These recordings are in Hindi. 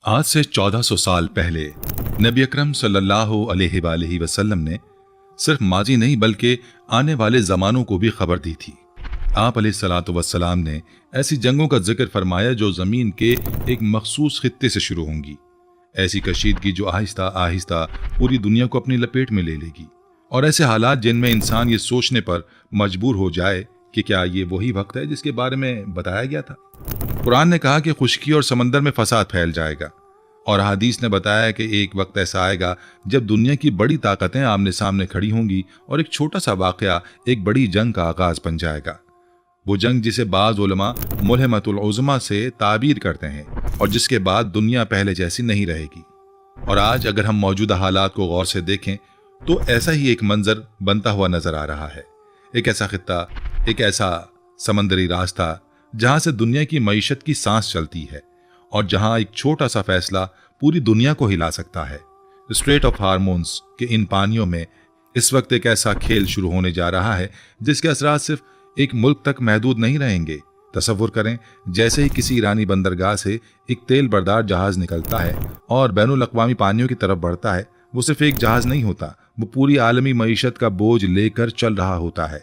आज से 1400 साल पहले नबी अकरम सल्लल्लाहु अलैहि वसल्लम ने सिर्फ माजी नहीं बल्कि आने वाले ज़मानों को भी खबर दी थी। आप अलैहिस्सलातु वस्सलाम ने ऐसी जंगों का जिक्र फरमाया जो ज़मीन के एक मखसूस खित्ते से शुरू होंगी, ऐसी कशीदगी जो आहिस्ता आहिस्ता पूरी दुनिया को अपनी लपेट में ले लेगी, और ऐसे हालात जिनमें इंसान ये सोचने पर मजबूर हो जाए कि क्या ये वही वक्त है जिसके बारे में बताया गया था। कुरान ने कहा कि खुश्की और समंदर में फसाद फैल जाएगा, और हदीस ने बताया कि एक वक्त ऐसा आएगा जब दुनिया की बड़ी ताकतें आमने सामने खड़ी होंगी और एक छोटा सा वाकया एक बड़ी जंग का आगाज बन जाएगा। वो जंग जिसे बाज़ उलमा मुल्हमतुल उज़्मा से ताबीर करते हैं और जिसके बाद दुनिया पहले जैसी नहीं रहेगी। और आज अगर हम मौजूदा हालात को गौर से देखें तो ऐसा ही एक मंजर बनता हुआ नजर आ रहा है। एक ऐसा खित्ता, एक ऐसा समंदरी रास्ता जहां से दुनिया की मईशत की सांस चलती है और जहां एक छोटा सा फैसला पूरी दुनिया को हिला सकता है। स्ट्रेट ऑफ हार्मोन्स के इन पानियों में इस वक्त एक ऐसा खेल शुरू होने जा रहा है जिसके असरात सिर्फ एक मुल्क तक महदूद नहीं रहेंगे। तसव्वुर करें, जैसे ही किसी ईरानी बंदरगाह से एक तेल बरदार जहाज निकलता है और बैनुल अक़वामी पानियों की तरफ बढ़ता है, वो सिर्फ एक जहाज नहीं होता, वो पूरी आलमी मईशत का बोझ लेकर चल रहा होता है।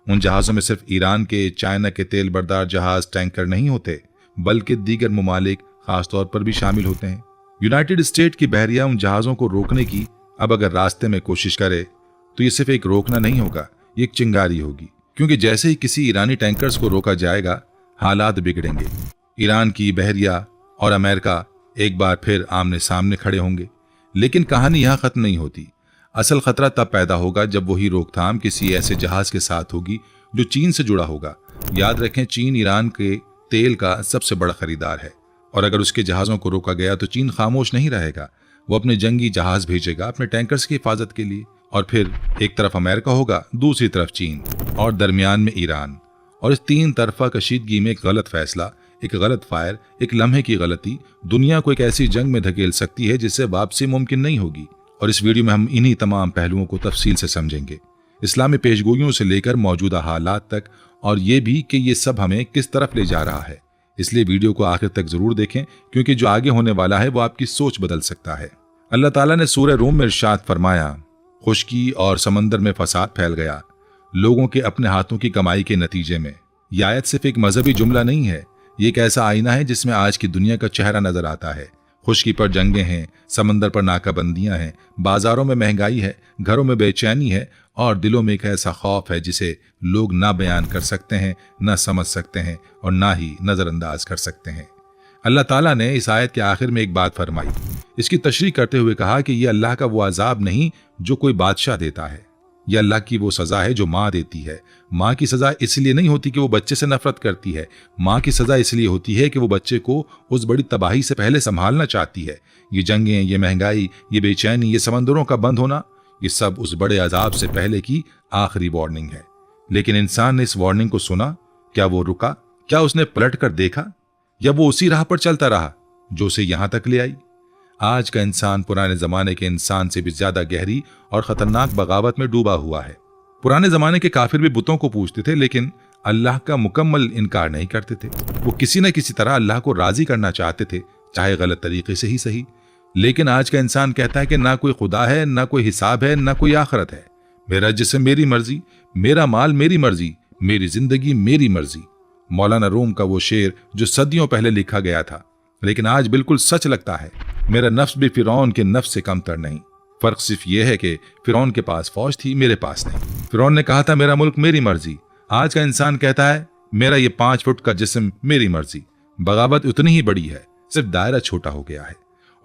उन जहाज़ों में सिर्फ ईरान के, चाइना के तेल बरदार जहाज, टैंकर नहीं होते, बल्कि दीगर ममालिक खासतौर पर भी शामिल होते हैं। यूनाइटेड स्टेट की बहरिया उन जहाज़ों को रोकने की अब अगर रास्ते में कोशिश करे तो ये सिर्फ एक रोकना नहीं होगा, ये एक चिंगारी होगी, क्योंकि जैसे ही किसी ईरानी टैंकर्स को रोका जाएगा हालात बिगड़ेंगे। ईरान की बहरिया और अमेरिका एक बार फिर आमने सामने खड़े होंगे। लेकिन कहानी यहाँ खत्म नहीं होती। असल खतरा तब पैदा होगा जब वही रोकथाम किसी ऐसे जहाज के साथ होगी जो चीन से जुड़ा होगा। याद रखें, चीन ईरान के तेल का सबसे बड़ा खरीदार है, और अगर उसके जहाज़ों को रोका गया तो चीन खामोश नहीं रहेगा। वो अपने जंगी जहाज भेजेगा अपने टैंकर्स की हिफाजत के लिए, और फिर एक तरफ अमेरिका होगा, दूसरी तरफ चीन, और दरमियान में ईरान। और इस तीन तरफा कशीदगी में एक गलत फैसला, एक गलत फायर, एक लम्हे की गलती दुनिया को एक ऐसी जंग में धकेल सकती है जिससे वापसी मुमकिन नहीं होगी। और इस वीडियो में हम इन्हीं तमाम पहलुओं को तफसील से समझेंगे, इस्लामी पेशगोइयों से लेकर मौजूदा हालात तक, और ये भी कि ये सब हमें किस तरफ ले जा रहा है। इसलिए वीडियो को आखिर तक जरूर देखें, क्योंकि जो आगे होने वाला है वो आपकी सोच बदल सकता है। अल्लाह ताला ने सूरह रूम में इरशाद फरमाया, खुश्की और समंदर में फसाद फैल गया लोगों के अपने हाथों की कमाई के नतीजे में। यह आयत सिर्फ एक मजहबी जुमला नहीं है, ये एक ऐसा आईना है जिसमें आज की दुनिया का चेहरा नजर आता है। खुश्की पर जंगें हैं, समंदर पर नाकाबंदियां हैं, बाजारों में महंगाई है, घरों में बेचैनी है, और दिलों में एक ऐसा खौफ है जिसे लोग ना बयान कर सकते हैं, ना समझ सकते हैं, और ना ही नजरअंदाज कर सकते हैं। अल्लाह ताला ने इस आयत के आखिर में एक बात फरमाई, इसकी तशरीह करते हुए कहा कि यह अल्लाह का वो अजाब नहीं जो कोई बादशाह देता है, यह अल्लाह की वो सजा है जो माँ देती है। माँ की सजा इसलिए नहीं होती कि वो बच्चे से नफरत करती है, माँ की सजा इसलिए होती है कि वो बच्चे को उस बड़ी तबाही से पहले संभालना चाहती है। ये जंगें, ये महंगाई, ये बेचैनी, ये समंदरों का बंद होना, ये सब उस बड़े अजाब से पहले की आखिरी वार्निंग है। लेकिन इंसान ने इस वार्निंग को सुना? क्या वो रुका? क्या उसने पलट कर देखा, या वो उसी राह पर चलता रहा जो उसे यहां तक ले आई? आज का इंसान पुराने जमाने के इंसान से भी ज्यादा गहरी और खतरनाक बगावत में डूबा हुआ है। पुराने जमाने के काफिर भी बुतों को पूजते थे, लेकिन अल्लाह का मुकम्मल इनकार नहीं करते थे। वो किसी न किसी तरह अल्लाह को राजी करना चाहते थे, चाहे गलत तरीके से ही सही। लेकिन आज का इंसान कहता है कि ना कोई खुदा है, ना कोई हिसाब है, ना कोई आखिरत है। मेरा जिस्म मेरी मर्जी, मेरा माल मेरी मर्जी, मेरी जिंदगी मेरी मर्जी। मौलाना रूम का वो शेर जो सदियों पहले लिखा गया था, लेकिन आज बिल्कुल सच लगता है। मेरा नफ्स भी फिरौन के नफ्स से कमतर नहीं। फर्क सिर्फ यह है कि फिरौन के पास फौज थी, मेरे पास नहीं। फिरौन ने कहा था मेरा मुल्क मेरी मर्जी, आज का इंसान कहता है मेरा ये 5 फुट का जिस्म मेरी मर्जी। बगावत उतनी ही बड़ी है, सिर्फ दायरा छोटा हो गया है।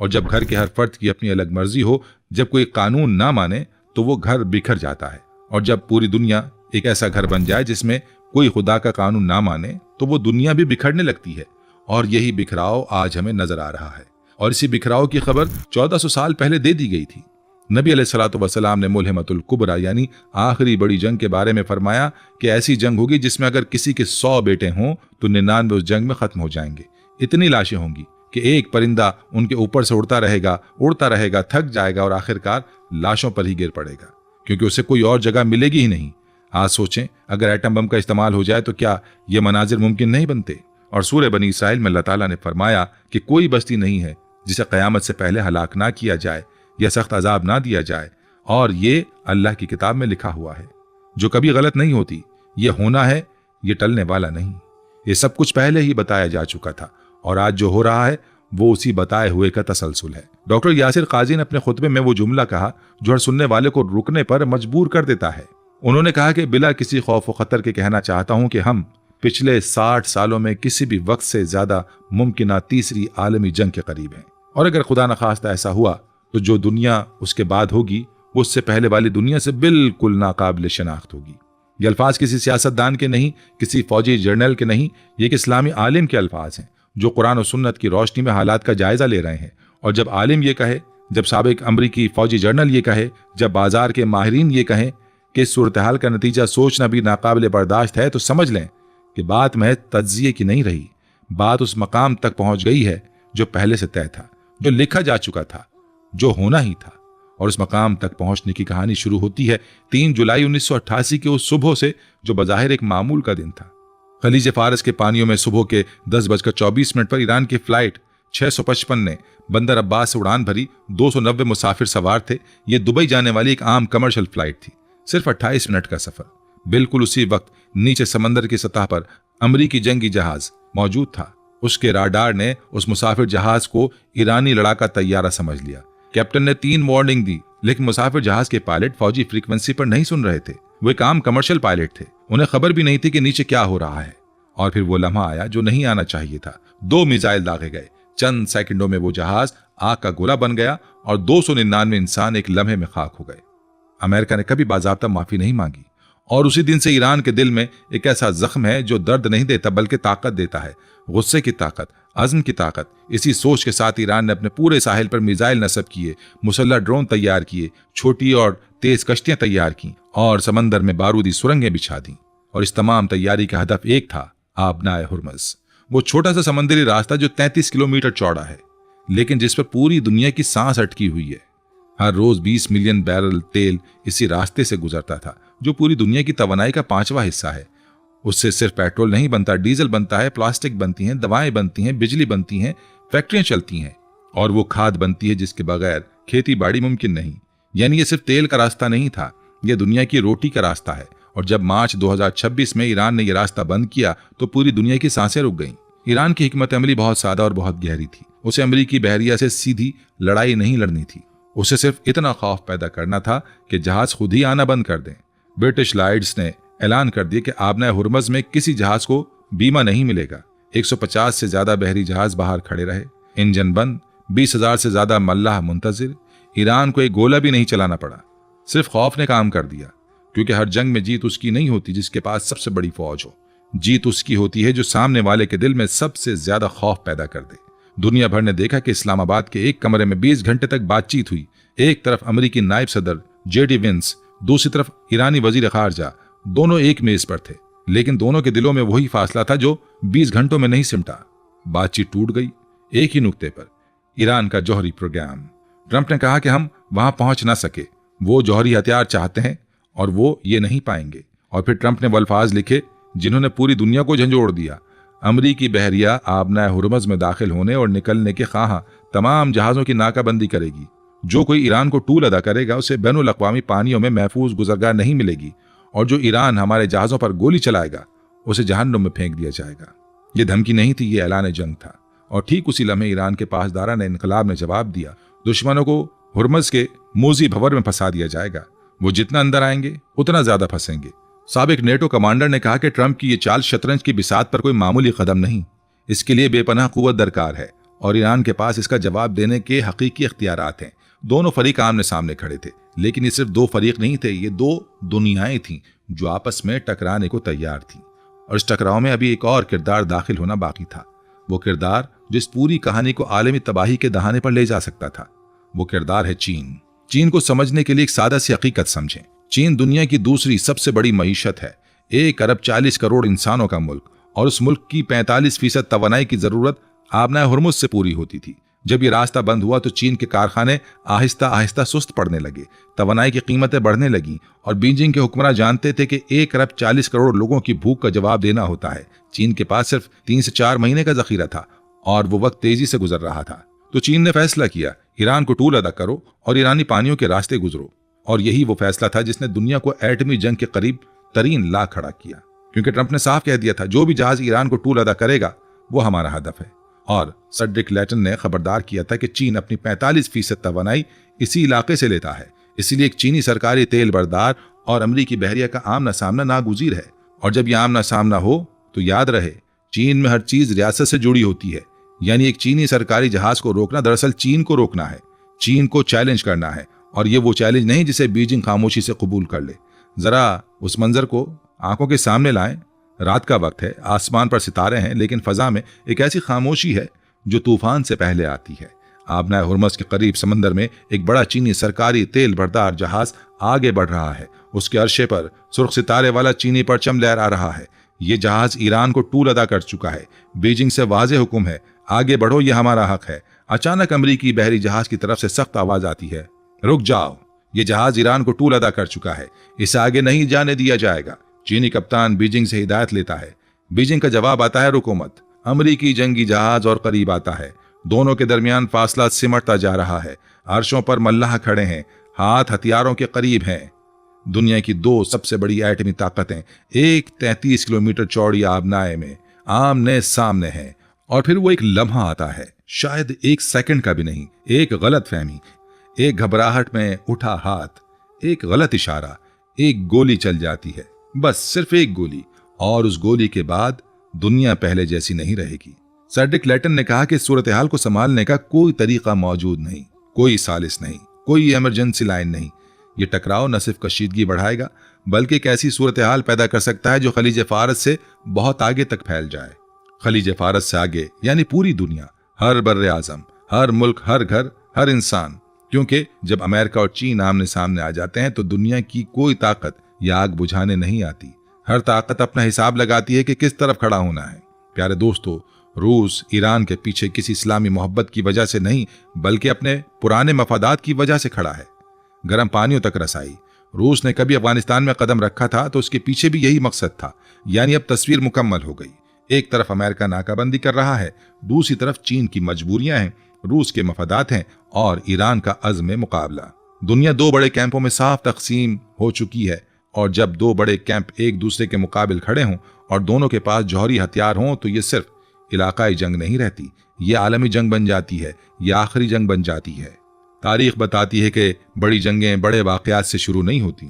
और जब घर के हर फर्द की अपनी अलग मर्जी हो, जब कोई कानून ना माने तो वो घर बिखर जाता है। और जब पूरी दुनिया एक ऐसा घर बन जाए जिसमें कोई खुदा का कानून ना माने तो वो दुनिया भी बिखरने लगती है। और यही बिखराव आज हमें नजर आ रहा है, और इसी बिखराव की खबर 1400 साल पहले दे दी गई थी। नबी अलैहिस्सलातु वस्सलाम ने मुल्हमतुल कुबरा यानी आखिरी बड़ी जंग के बारे में फरमाया कि ऐसी जंग होगी जिसमें अगर किसी के 100 बेटे हों तो 99 उस जंग में खत्म हो जाएंगे। इतनी लाशें होंगी कि एक परिंदा उनके ऊपर से उड़ता रहेगा, थक जाएगा और आखिरकार लाशों पर ही गिर पड़ेगा, क्योंकि उसे कोई और जगह मिलेगी ही नहीं। आज सोचें, अगर एटम बम का इस्तेमाल हो जाए तो क्या ये मनाजिर मुमकिन नहीं बनते? और सूरह बनी इसराइल में अल्लाह ताला ने फरमाया कि कोई बस्ती नहीं है जिसे क़यामत से पहले हलाक ना किया जाए या सख्त अजाब ना दिया जाए, और ये अल्लाह की किताब में लिखा हुआ है, जो कभी गलत नहीं होती। ये होना है, ये टलने वाला नहीं। ये सब कुछ पहले ही बताया जा चुका था, और आज जो हो रहा है वो उसी बताए हुए का तसलसल है। डॉक्टर यासिर काजी ने अपने खुतबे में वो जुमला कहा जो हर सुनने वाले को रुकने पर मजबूर कर देता है। उन्होंने कहा कि बिला किसी खौफ व खतर के कहना चाहता हूं कि हम पिछले 60 सालों में किसी भी वक्त से ज्यादा मुमकिन तीसरी आलमी जंग के करीब हैं, और अगर खुदा न खास्ता ऐसा हुआ तो जो दुनिया उसके बाद होगी वो उससे पहले वाली दुनिया से बिल्कुल नाकाबिल शनाख्त होगी। ये अल्फाज किसी सियासतदान के नहीं, किसी फौजी जर्नल के नहीं, ये एक इस्लामी आलिम के अल्फाज हैं जो कुरान और सुन्नत की रोशनी में हालात का जायजा ले रहे हैं। और जब आलिम ये कहे, जब साबिक अमरीकी फौजी जर्नल ये कहे, जब बाजार के माहिरीन ये कहें कि इस सूरत हाल का नतीजा सोचना भी नाकाबिल बर्दाश्त है, तो समझ लें कि बात महज तज्जिए की नहीं रही। बात उस मकाम तक पहुंच गई है जो पहले से तय था, जो लिखा जा चुका था, जो होना ही था। और उस मकाम तक पहुंचने की कहानी शुरू होती है 3 जुलाई 1988 के उस सुबह से, जो बज़ाहिर एक मामूल का दिन था। खलीज फारस के पानियों में सुबह के 10:24 पर ईरान की फ्लाइट 655 ने बंदर अब्बास से उड़ान भरी। 290 मुसाफिर सवार थे। ये दुबई जाने वाली एक आम कमर्शियल फ्लाइट थी। सिर्फ 28 मिनट का सफर। बिल्कुल उसी वक्त नीचे समंदर की सतह पर अमरीकी जंगी जहाज मौजूद था। उसके राडार ने उस मुसाफिर जहाज को ईरानी लड़ाका तैयारा समझ लिया। कैप्टन ने 3 वार्निंग दी, लेकिन मुसाफिर जहाज के पायलट फौजी फ्रीक्वेंसी पर नहीं सुन रहे थे। वो एक आम कमर्शियल पायलट थे। उन्हें खबर भी नहीं थी कि नीचे क्या हो रहा है। और फिर वो लम्हा आया जो नहीं आना चाहिए था। 2 मिसाइल दागे गए। चंद सेकंडों में वो जहाज आग का गोला बन गया और 299 इंसान एक लम्हे में खाक हो गए। अमेरिका ने कभी बाज़ाब्ता माफी नहीं मांगी, और उसी दिन से ईरान के दिल में एक ऐसा जख्म है जो दर्द नहीं देता बल्कि ताकत देता है। गुस्से की ताकत, अज़्म की ताकत। इसी सोच के साथ ईरान ने अपने पूरे साहिल पर मिसाइल नस्ब किए, मुसल्लह ड्रोन तैयार किए, छोटी और तेज कश्तियां तैयार की और समंदर में बारूदी सुरंगें बिछा दी। और इस तमाम तैयारी का हदफ एक था, आबनाए हुर्मज़। वो छोटा सा समंदरी रास्ता जो 33 किलोमीटर चौड़ा है, लेकिन जिस पर पूरी दुनिया की सांस अटकी हुई है। हर रोज 20 मिलियन बैरल तेल इसी रास्ते से गुजरता था, जो पूरी दुनिया की तवानाई का 5वां हिस्सा है। उससे सिर्फ पेट्रोल नहीं बनता, डीजल बनता है, प्लास्टिक बनती हैं, दवाएं बनती हैं, बिजली बनती हैं, फैक्ट्रियां चलती हैं, और वो खाद बनती है जिसके बगैर खेती बाड़ी मुमकिन नहीं। यानी ये सिर्फ तेल का रास्ता नहीं था, यह दुनिया की रोटी का रास्ता है। और जब मार्च 2026 में ईरान ने यह रास्ता बंद किया तो पूरी दुनिया की सांसें रुक गईं। ईरान की हिकमत अमली बहुत सादा और बहुत गहरी थी। उसे अमरीकी बहरिया से सीधी लड़ाई नहीं लड़नी थी। उसे सिर्फ इतना खौफ पैदा करना था कि जहाज खुद ही आना बंद कर दें। ब्रिटिश लाइड्स ने ऐलान कर दिया कि आबनाए हुर्मज़ में किसी जहाज को बीमा नहीं मिलेगा। 150 से ज्यादा बहरी जहाज बाहर खड़े रहे, इंजन बंद, 20,000 से ज्यादा मल्लाह मुंतजिर। ईरान को एक गोला भी नहीं चलाना पड़ा। सिर्फ खौफ ने काम कर दिया, क्योंकि हर जंग में जीत उसकी नहीं होती जिसके पास सबसे बड़ी फौज हो। जीत उसकी होती है जो सामने वाले के दिल में सबसे ज्यादा खौफ पैदा कर दे। दुनिया भर ने देखा कि इस्लामाबाद के एक कमरे में 20 घंटे तक बातचीत हुई। एक तरफ अमेरिकी नायब सदर जेडी विंस, दूसरी तरफ ईरानी वजीर खारजा, दोनों एक मेज पर थे, लेकिन दोनों के दिलों में वही फासला था जो 20 घंटों में नहीं सिमटा। बातचीत टूट गई एक ही नुक्ते पर, ईरान का जौहरी प्रोग्राम। ट्रंप ने कहा कि हम वहां पहुंच ना सके, वो जौहरी हथियार चाहते हैं और वो ये नहीं पाएंगे। और फिर ट्रंप ने वो अल्फाज लिखे जिन्होंने पूरी दुनिया को झंझोड़ दिया। अमरीकी बहरिया आबनाए हुर्मज़ में दाखिल होने और निकलने के ख्वाह तमाम जहाज़ों की नाकाबंदी करेगी। जो कोई ईरान को टूल अदा करेगा उसे बैनुल अक़वामी पानियों में महफूज गुज़रगाह नहीं मिलेगी, और जो ईरान हमारे जहाज़ों पर गोली चलाएगा उसे जहन्नुम में फेंक दिया जाएगा। ये धमकी नहीं थी, ये ऐलान जंग था। और ठीक उसी लम्हे ईरान के पासदारान इनकलाब ने जवाब दिया, दुश्मनों को हुर्मज़ के मोजी भंवर में फंसा दिया जाएगा। वो जितना अंदर आएंगे उतना ज्यादा फंसेंगे। साबिक नेटो कमांडर ने कहा कि ट्रंप की ये चाल शतरंज की बिसात पर कोई मामूली कदम नहीं, इसके लिए बेपनाह कुव्वत दरकार है और ईरान के पास इसका जवाब देने के हकीकी इख्तियारात हैं। दोनों फरीक आमने सामने खड़े थे, लेकिन ये सिर्फ 2 फरीक नहीं थे, ये 2 दुनियाएं थीं जो आपस में टकराने को तैयार थीं। और इस टकराव में अभी एक और किरदार दाखिल होना बाकी था। वो किरदार जिस पूरी कहानी को आलमी तबाही के दहाने पर ले जा सकता था। वो किरदार है चीन। चीन को समझने के लिए एक सादा सी हकीकत समझें। चीन दुनिया की दूसरी सबसे बड़ी मईशत है, 1 अरब 40 करोड़ इंसानों का मुल्क, और उस मुल्क की 45% तवानाई की जरूरत आबनाए हुर्मुज़ से पूरी होती थी। जब ये रास्ता बंद हुआ तो चीन के कारखाने आहिस्ता आहिस्ता सुस्त पड़ने लगे, तवानाई की कीमतें बढ़ने लगी, और बीजिंग के हुक्मरान जानते थे कि 1 अरब 40 करोड़ लोगों की भूख का जवाब देना होता है। चीन के पास सिर्फ 3 से 4 महीने का जखीरा था और वो वक्त तेजी से गुजर रहा था। तो चीन ने फैसला किया, ईरान को टूल अदा करो और ईरानी पानियों के रास्ते गुजरो। और यही वो फैसला था जिसने दुनिया को एटमी जंग के करीब तरीन ला खड़ा किया, क्योंकि ट्रंप ने साफ कह दिया था जो भी जहाज ईरान को टूल अदा करेगा वो हमारा हदफ है। और सेड्रिक लैटन ने खबरदार किया था कि चीन अपनी 45% तवानाई इसी इलाके से लेता है, इसीलिए एक चीनी सरकारी तेल बरदार और अमरीकी बहरिया का आमना सामना नागुजीर है। और जब यह आमना सामना हो तो याद रहे, चीन में हर चीज रियासत से जुड़ी होती है। यानी एक चीनी सरकारी जहाज को रोकना दरअसल चीन को रोकना है, चीन को चैलेंज करना है। और ये वो चैलेंज नहीं जिसे बीजिंग खामोशी से कबूल कर ले। जरा उस मंजर को आंखों के सामने लाएं। रात का वक्त है, आसमान पर सितारे हैं, लेकिन फजा में एक ऐसी खामोशी है जो तूफान से पहले आती है। आबनाए हुर्मस के करीब समंदर में एक बड़ा चीनी सरकारी तेल बरदार जहाज आगे बढ़ रहा है। उसके अर्शे पर सुर्ख सितारे वाला चीनी परचम लहरा रहा है। ये जहाज ईरान को टूल अदा कर चुका है। बीजिंग से वाज़ेह हुक्म है, आगे बढ़ो, ये हमारा हक है। अचानक अमरीकी बहरी जहाज की तरफ से सख्त आवाज आती है, रुक जाओ, ये जहाज ईरान को टूल अदा कर चुका है, इसे आगे नहीं जाने दिया जाएगा। चीनी कप्तान बीजिंग से हिदायत लेता है। बीजिंग का जवाब आता है, रुको मत। अमरीकी जंगी जहाज और करीब आता है। दोनों के दरमियान फासला सिमटता जा रहा है। अर्शों पर मल्लाह खड़े हैं, हाथ हथियारों के करीब हैं। दुनिया की दो सबसे बड़ी एटमी ताकतें एक 33 किलोमीटर चौड़ी आबनाए में आमने सामने हैं। और फिर वो एक लम्हा आता है, शायद एक सेकंड का भी नहीं, एक गलत फहमी, एक घबराहट में उठा हाथ, एक गलत इशारा, एक गोली चल जाती है, बस सिर्फ एक गोली। और उस गोली के बाद दुनिया पहले जैसी नहीं रहेगी। सेड्रिक लैटन ने कहा कि सूरत हाल को संभालने का कोई तरीका मौजूद नहीं, कोई सालिस नहीं, कोई इमरजेंसी लाइन नहीं। ये टकराव न सिर्फ कशीदगी बढ़ाएगा बल्कि एक ऐसी सूरत हाल पैदा कर सकता है जो खलीज फारस से बहुत आगे तक फैल जाए। खलीज फारस से आगे यानी पूरी दुनिया, हर बर्रे आजम, हर मुल्क, हर घर, हर इंसान। क्योंकि जब अमेरिका और चीन आमने सामने आ जाते हैं तो दुनिया की कोई ताकत या आग बुझाने नहीं आती। हर ताकत अपना हिसाब लगाती है कि किस तरफ खड़ा होना है। प्यारे दोस्तों, रूस ईरान के पीछे किसी इस्लामी मोहब्बत की वजह से नहीं बल्कि अपने पुराने मफादात की वजह से खड़ा है। गर्म पानियों तक रसाई। रूस ने कभी अफगानिस्तान में कदम रखा था तो उसके पीछे भी यही मकसद था। यानी अब तस्वीर मुकम्मल हो गई। एक तरफ अमेरिका नाकाबंदी कर रहा है, दूसरी तरफ चीन की मजबूरियां हैं, रूस के मफादात हैं और ईरान का अज़्म मुकाबला। दुनिया दो बड़े कैंपों में साफ तकसीम हो चुकी है। और जब दो बड़े कैंप एक दूसरे के मुकाबिल खड़े हों और दोनों के पास जौहरी हथियार हों तो ये सिर्फ इलाकाई जंग नहीं रहती, ये आलमी जंग बन जाती है, ये आखिरी जंग बन जाती है। तारीख बताती है कि बड़ी जंगें बड़े वाकयात से शुरू नहीं होती।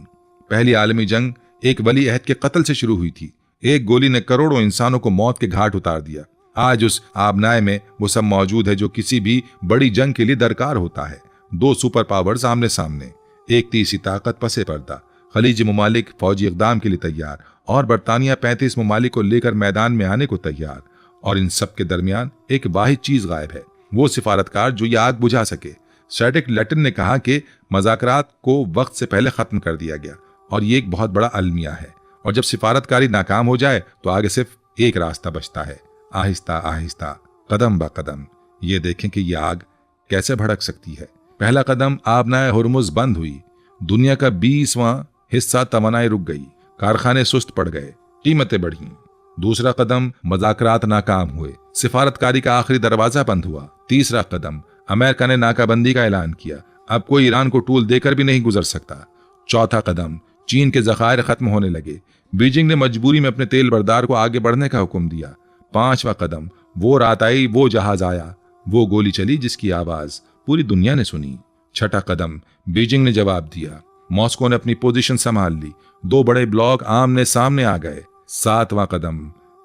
पहली आलमी जंग एक वली अहद के कत्ल से शुरू हुई थी। एक गोली ने करोड़ों इंसानों को मौत के घाट उतार दिया। आज उस आबनाए में वो सब मौजूद है जो किसी भी बड़ी जंग के लिए दरकार होता है। दो सुपर पावर्स आमने सामने, एक तीसरी ताकत पसे पर्दा। खलीजी ममालिक फौजी इकदाम के लिए तैयार और बरतानिया 35 ममालिक को लेकर मैदान में आने को तैयार। और इन सब के दरमियान एक वाहिद चीज गायब है, वो सिफारतकार जो ये आग बुझा सके। सेड्रिक लैटन ने कहा कि मज़ाकरात को वक्त से पहले खत्म कर दिया गया और ये एक बहुत बड़ा अलमिया है। और जब सिफारतकारी नाकाम हो जाए तो आगे सिर्फ एक रास्ता बचता है, आहिस्ता आहिस्ता, कदम ब कदम। ये देखें कि ये आग कैसे भड़क सकती है। पहला कदम, आबनाए हुर्मुज़ बंद हुई, दुनिया का 20वां हिस्सा तवानाई रुक गई, कारखाने सुस्त पड़ गए, कीमतें बढ़ी। दूसरा कदम, मज़ाकरात नाकाम हुए, सिफारतकारी का आखिरी दरवाजा बंद हुआ। तीसरा कदम, अमेरिका ने नाकाबंदी का ऐलान किया, अब कोई ईरान को टूल देकर भी नहीं गुजर सकता। चौथा कदम, चीन के ज़खायर खत्म होने लगे, बीजिंग ने मजबूरी में अपने तेल बरदार को आगे बढ़ने का हुक्म दिया। पांचवा कदम, वो रात आई, वो जहाज आया, वो गोली चली जिसकी आवाज पूरी दुनिया ने सुनी। छठा कदम, बीजिंग ने जवाब दिया, मॉस्को ने अपनी पोजीशन संभाल ली, दो बड़े ब्लॉक आमने सामने आ गए। सातवां कदम,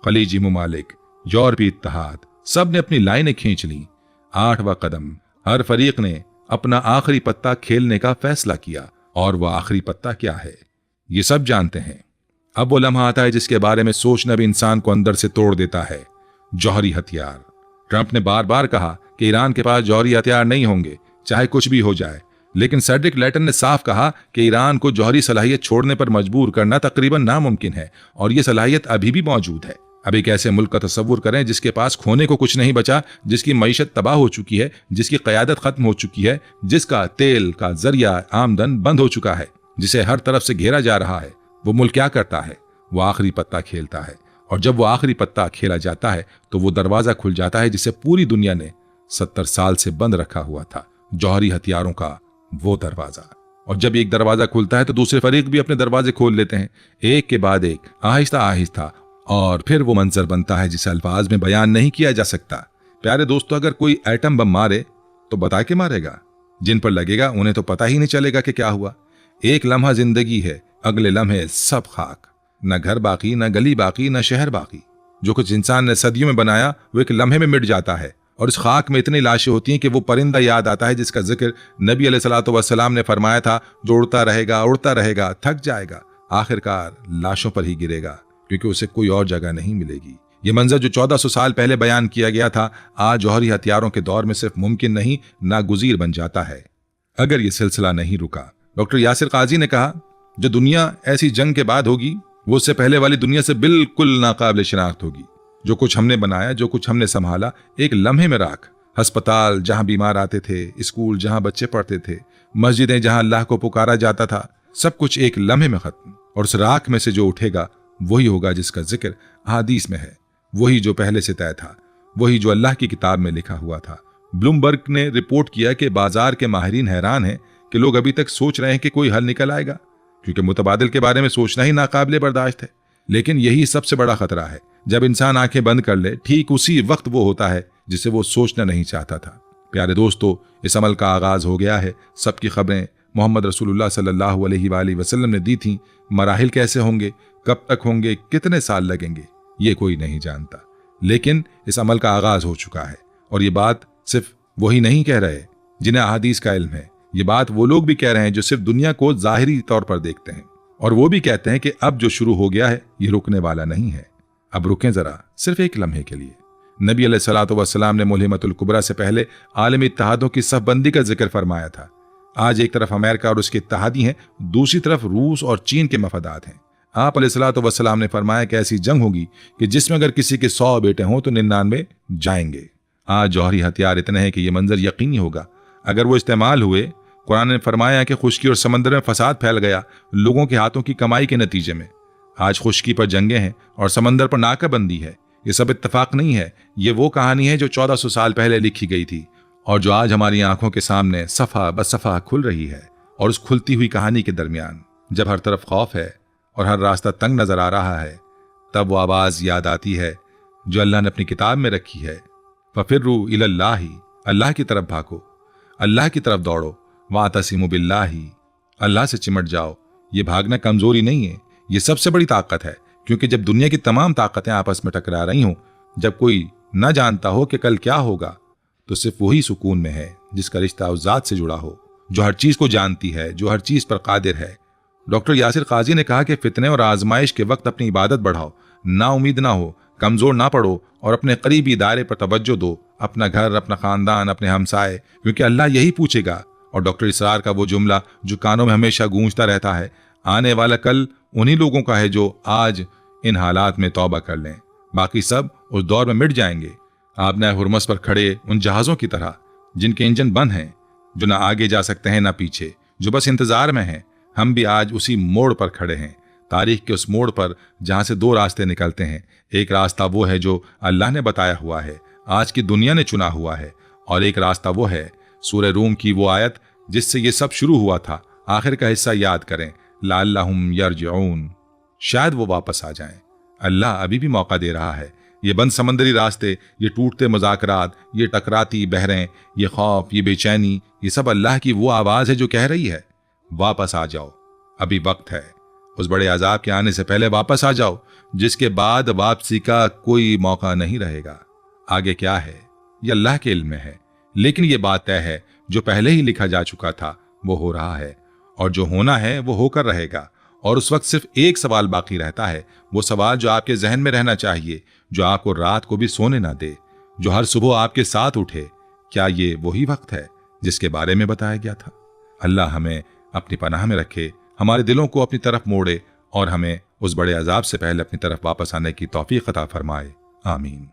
खलीजी ममालिक, यूरोपीय इत्तेहाद, सब ने अपनी लाइनें खींच ली। आठवां कदम, हर फरीक ने अपना आखिरी पत्ता खेलने का फैसला किया। और वह आखिरी पत्ता क्या है, ये सब जानते हैं। अब वो लम्हा आता है जिसके बारे में सोचना भी इंसान को अंदर से तोड़ देता है, जौहरी हथियार। ट्रंप ने बार बार कहा कि ईरान के पास जौहरी हथियार नहीं होंगे, चाहे कुछ भी हो जाए। लेकिन सेड्रिक लैटन ने साफ कहा कि ईरान को जौहरी सलाहियत छोड़ने पर मजबूर करना तकरीबन नामुमकिन है और यह सलाहियत अभी भी मौजूद है। अब एक ऐसे मुल्क का तसव्वुर करें जिसके पास खोने को कुछ नहीं बचा, जिसकी मईशत तबाह हो चुकी है, जिसकी क़यादत खत्म हो चुकी है, जिसका तेल का जरिया आमदन बंद हो चुका है, जिसे हर तरफ से घेरा जा रहा है। वो मुल्क क्या करता है, वो आखिरी पत्ता खेलता है। और जब वो आखिरी पत्ता खेला जाता है तो वो दरवाजा खुल जाता है जिसे पूरी दुनिया ने 70 साल से बंद रखा हुआ था जौहरी हथियारों का वो दरवाजा। और जब एक दरवाजा खुलता है तो दूसरे फरीक भी अपने दरवाजे खोल लेते हैं, एक के बाद एक, आहिस्ता आहिस्ता, और फिर वो मंजर बनता है जिसे अल्फाज में बयान नहीं किया जा सकता। प्यारे दोस्तों, अगर कोई एटम बम मारे तो बता के मारेगा, जिन पर लगेगा उन्हें तो पता ही नहीं चलेगा कि क्या हुआ। एक लम्हा जिंदगी है, अगले लम्हे सब खाक, न घर बाकी, न गली बाकी, न शहर बाकी। जो कुछ इंसान ने सदियों में बनाया वो एक लम्हे में मिट जाता है, और इस खाक में इतनी लाशें होती हैं कि वो परिंदा याद आता है जिसका जिक्र नबी अलैहिस्सलातु वस्सलाम ने फरमाया था, जो उड़ता रहेगा, थक जाएगा, आखिरकार लाशों पर ही गिरेगा, क्योंकि उसे कोई और जगह नहीं मिलेगी। ये मंजर जो 1400 साल पहले बयान किया गया था, आज जौहरी हथियारों के दौर में सिर्फ मुमकिन नहीं, नागुज़ीर बन जाता है अगर ये सिलसिला नहीं रुका। डॉक्टर यासिर काजी ने कहा, जो दुनिया ऐसी जंग के बाद होगी वो उससे पहले वाली दुनिया से बिल्कुल नाकाबिल शिनाख्त होगी। जो कुछ हमने बनाया, जो कुछ हमने संभाला, एक लम्हे में राख। अस्पताल जहां बीमार आते थे, स्कूल जहां बच्चे पढ़ते थे, मस्जिदें जहां अल्लाह को पुकारा जाता था, सब कुछ एक लम्हे में खत्म। और उस राख में से जो उठेगा वही होगा जिसका जिक्र हदीस में है, वही जो पहले से तय था, वही जो अल्लाह की किताब में लिखा हुआ था। ब्लूमबर्ग ने रिपोर्ट किया कि बाजार के माहिरीन हैरान हैं कि लोग अभी तक सोच रहे हैं कि कोई हल निकल आएगा, क्योंकि मुतबादिल के बारे में सोचना ही नाकाबिले बर्दाश्त है। लेकिन यही सबसे बड़ा खतरा है, जब इंसान आंखें बंद कर ले, ठीक उसी वक्त वो होता है जिसे वो सोचना नहीं चाहता था। प्यारे दोस्तों, इस अमल का आगाज हो गया है। सबकी खबरें मोहम्मद रसूलुल्लाह सल्लल्लाहु अलैहि वसल्लम ने दी थी। मराहिल कैसे होंगे, कब तक होंगे, कितने साल लगेंगे, ये कोई नहीं जानता, लेकिन इस अमल का आगाज हो चुका है। और ये बात सिर्फ वही नहीं कह रहे जिन्हें अहादीस का इल्म है, ये बात वो लोग भी कह रहे हैं जो सिर्फ दुनिया को जाहिरी तौर पर देखते हैं, और वो भी कहते हैं कि अब जो शुरू हो गया है ये रुकने वाला नहीं है। अब रुकें जरा, सिर्फ एक लम्हे के लिए। नबी अलैहिस्सलातु वस्सलाम ने मुल्हिमतुल कुबरा से पहले आलमी इत्तेहादों की सफबंदी का जिक्र फरमाया था। आज एक तरफ अमेरिका और उसके इत्तेहादी हैं, दूसरी तरफ रूस और चीन के मफादात हैं। आप अलैहिस्सलातु वस्सलाम ने फरमाया कि ऐसी जंग होगी कि जिसमें अगर किसी के 100 बेटे हों तो 99 जाएंगे। आज जौहरी हथियार इतने हैं कि यह मंजर यकीनी होगा अगर वो इस्तेमाल हुए। कुरान ने फरमाया कि खुश्की और समंदर में फसाद फैल गया लोगों के हाथों की कमाई के नतीजे में। आज खुश्की पर जंगें हैं और समंदर पर नाकाबंदी है। ये सब इत्तफाक नहीं है, ये वो कहानी है जो 1400 साल पहले लिखी गई थी और जो आज हमारी आंखों के सामने सफ़ा ब सफ़ा खुल रही है। और उस खुलती हुई कहानी के दरमियान जब हर तरफ खौफ है और हर रास्ता तंग नजर आ रहा है, तब वो आवाज याद आती है जो अल्लाह ने अपनी किताब में रखी है, फफिर्रू इलल्लाही, अल्लाह की तरफ भागो, अल्लाह की तरफ दौड़ो, वातसिमु बिल्लाही, अल्लाह से चिमट जाओ। ये भागना कमजोरी नहीं है, ये सबसे बड़ी ताकत है, क्योंकि जब दुनिया की तमाम ताकतें आपस में टकरा रही हों, जब कोई न जानता हो कि कल क्या होगा, तो सिर्फ वही सुकून में है जिसका रिश्ता उस जात से जुड़ा हो जो हर चीज को जानती है, जो हर चीज पर कादिर है। डॉक्टर यासिर काजी ने कहा कि फितने और आजमाइश के वक्त अपनी इबादत बढ़ाओ, ना उम्मीद ना हो, कमजोर ना पड़ो और अपने करीबी दायरे पर तवज्जो दो, अपना घर, अपना खानदान, अपने हमसाए, क्योंकि अल्लाह यही पूछेगा। और डॉक्टर इसरार का वो जुमला जो कानों में हमेशा गूंजता रहता है, आने वाला कल उन्हीं लोगों का है जो आज इन हालात में तौबा कर लें, बाकी सब उस दौर में मिट जाएंगे। आप नए हुरमस पर खड़े उन जहाजों की तरह जिनके इंजन बंद हैं, जो ना आगे जा सकते हैं ना पीछे, जो बस इंतजार में हैं। हम भी आज उसी मोड़ पर खड़े हैं, तारीख के उस मोड़ पर जहां से दो रास्ते निकलते हैं। एक रास्ता वो है जो अल्लाह ने बताया हुआ है, आज की दुनिया ने चुना हुआ है, और एक रास्ता वो है सूरह रूम की वो आयत जिससे ये सब शुरू हुआ था। आखिर का हिस्सा याद करें, लअल्लहुम यरजिऊन, शायद वो वापस आ जाएं। अल्लाह अभी भी मौका दे रहा है। ये बंद समंदरी रास्ते, ये टूटते मुज़ाकरात, ये टकराती बहरें, ये खौफ, ये बेचैनी, ये सब अल्लाह की वो आवाज़ है जो कह रही है, वापस आ जाओ, अभी वक्त है। उस बड़े अजाब के आने से पहले वापस आ जाओ, जिसके बाद वापसी का कोई मौका नहीं रहेगा। आगे क्या है ये अल्लाह के इल्म में है, लेकिन ये बात तय है जो पहले ही लिखा जा चुका था वो हो रहा है, और जो होना है वो होकर रहेगा। और उस वक्त सिर्फ एक सवाल बाकी रहता है, वो सवाल जो आपके जहन में रहना चाहिए, जो आपको रात को भी सोने ना दे, जो हर सुबह आपके साथ उठे। क्या ये वही वक्त है जिसके बारे में बताया गया था? अल्लाह हमें अपनी पनाह में रखे, हमारे दिलों को अपनी तरफ मोड़े और हमें उस बड़े अजाब से पहले अपनी तरफ वापस आने की तौफीक अता फरमाए। आमीन।